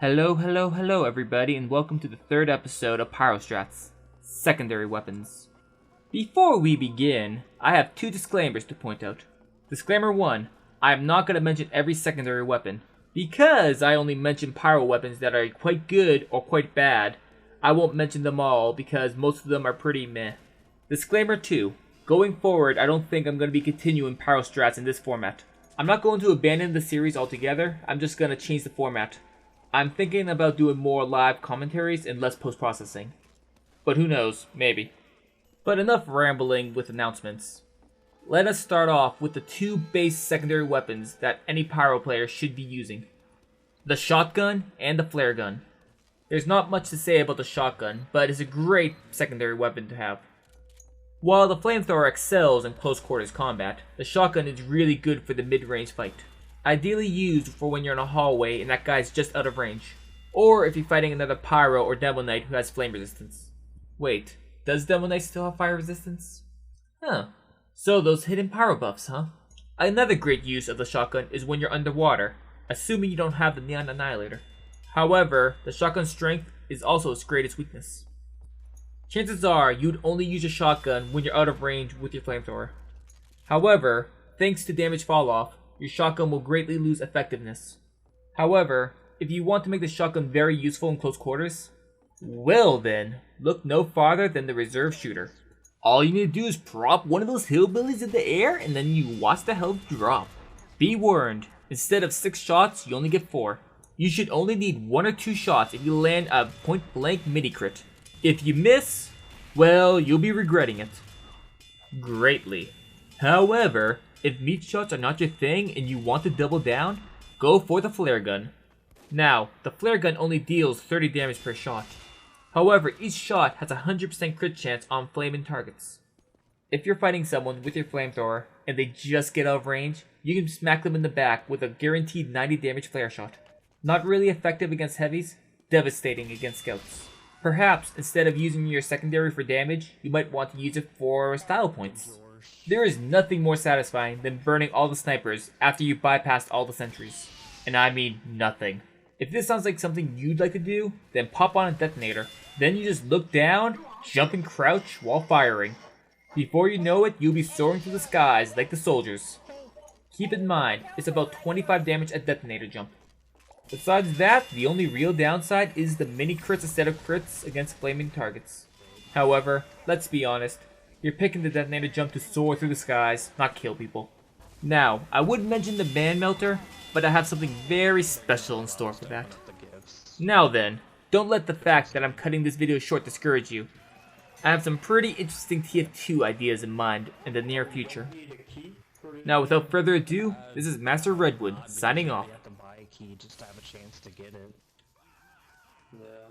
Hello everybody, and welcome to the third episode of Pyro Strats, Secondary Weapons. Before we begin, I have two disclaimers to point out. Disclaimer 1, I am not going to mention every secondary weapon. Because I only mention pyro weapons that are quite good or quite bad, I won't mention them all because most of them are pretty meh. Disclaimer 2, going forward I don't think I'm going to be continuing Pyro Strats in this format. I'm not going to abandon the series altogether, I'm just going to change the format. I'm thinking about doing more live commentaries and less post-processing. But who knows, maybe. But enough rambling with announcements. Let us start off with the two base secondary weapons that any pyro player should be using. The shotgun and the flare gun. There's not much to say about the shotgun, but it's a great secondary weapon to have. While the flamethrower excels in close quarters combat, the shotgun is really good for the mid-range fight. Ideally used for when you're in a hallway and that guy's just out of range. Or if you're fighting another pyro or demo knight who has flame resistance. Wait, does demo knight still have fire resistance? Huh. So those hidden pyro buffs, huh? Another great use of the shotgun is when you're underwater, assuming you don't have the Neon Annihilator. However, the shotgun's strength is also its greatest weakness. Chances are you'd only use a shotgun when you're out of range with your flamethrower. However, thanks to damage falloff, your shotgun will greatly lose effectiveness. However, if you want to make the shotgun very useful in close quarters, well then, look no farther than the reserve shooter. All you need to do is prop one of those hillbillies in the air and then you watch the health drop. Be warned, instead of 6 shots, you only get 4. You should only need 1 or 2 shots if you land a point blank mini crit. If you miss, well, you'll be regretting it. Greatly. However, if meat shots are not your thing and you want to double down, go for the flare gun. Now, the flare gun only deals 30 damage per shot. However, each shot has a 100% crit chance on flaming targets. If you're fighting someone with your flamethrower and they just get out of range, you can smack them in the back with a guaranteed 90 damage flare shot. Not really effective against heavies, devastating against scouts. Perhaps, instead of using your secondary for damage, you might want to use it for style points. There is nothing more satisfying than burning all the snipers after you bypassed all the sentries. And I mean nothing. If this sounds like something you'd like to do, then pop on a detonator. Then you just look down, jump and crouch while firing. Before you know it, you'll be soaring through the skies like the soldiers. Keep in mind, it's about 25 damage a detonator jump. Besides that, the only real downside is the mini crits instead of crits against flaming targets. However, let's be honest, you're picking the detonator jump to soar through the skies, not kill people. Now, I would mention the band melter, but I have something very special in store for that. Now then, don't let the fact that I'm cutting this video short discourage you. I have some pretty interesting TF2 ideas in mind in the near future. Now without further ado, this is Master Redwood signing off. Just to have a chance to get it. Yeah.